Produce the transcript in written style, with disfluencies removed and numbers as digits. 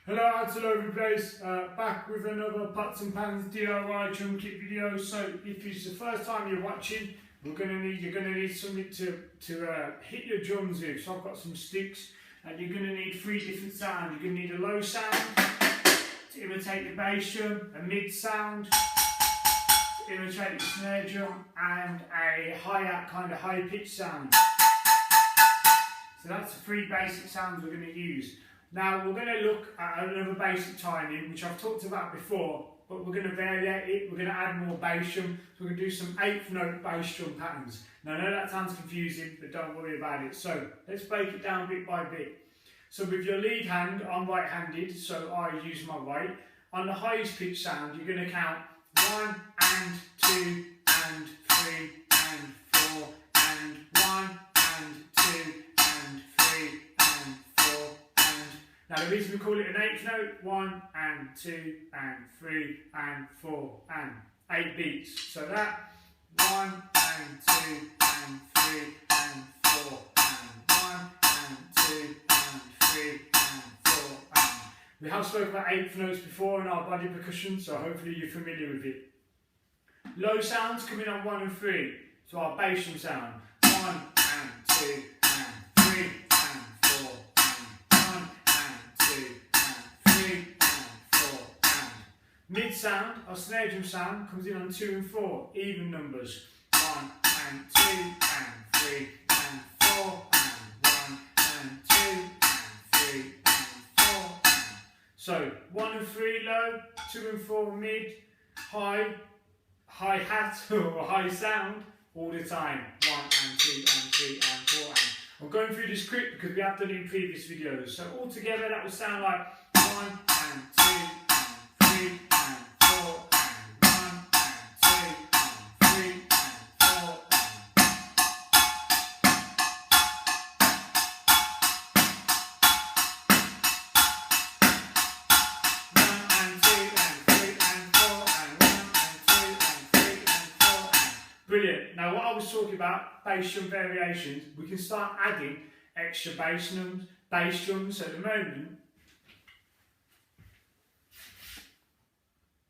Hello, out all over the place, back with another Pots and Pans DIY drum kit video. So if it's the first time you're watching, you're gonna need something to hit your drums with. So I've got some sticks, and you're gonna need three different sounds. You're gonna need a low sound to imitate the bass drum, a mid sound to imitate the snare drum, and a hi-hat kind of high pitched sound. So that's the three basic sounds we're going to use. Now we're going to look at another basic timing, which I've talked about before, but we're going to vary it. We're going to add more bass drum. So we're going to do some eighth note bass drum patterns. Now I know that sounds confusing, but don't worry about it. So let's break it down bit by bit. So with your lead hand, I'm right-handed, so I use my right. On the highest pitch sound, you're going to count 1 and 2 and 3 and 4 and 1 and 2 and 3 and 4 and... Now the reason we call it an eighth note, 1 and 2 and 3 and 4 and 8 beats. So that 1 and 2 and 3 and 4 and 1 and 2 and 3 and 4 and... We have spoken about eighth notes before in our body percussion, so hopefully you're familiar with it. Low sounds coming on 1 and 3, so our bass drum sound, 1 and 2 and 3 and 4 and 1 and 2 and 3 and 4 and... Mid sound, our snare drum sound, comes in on 2 and 4, even numbers, 1 and 2 and 3 and 4 and 1 and 2 and 3 and 4 and... So 1 and 3 low, 2 and 4 mid, hi-hat or high sound all the time. 1 and 2 and 3 and 4 and... I'm going through this quick because we have done it in previous videos. So all together that will sound like 1 and 2 and 3 and 4 and 1 and 2 and 3 and 4 and... Brilliant. Now what I was talking about, bass drum variations, we can start adding extra bass drums. At the moment,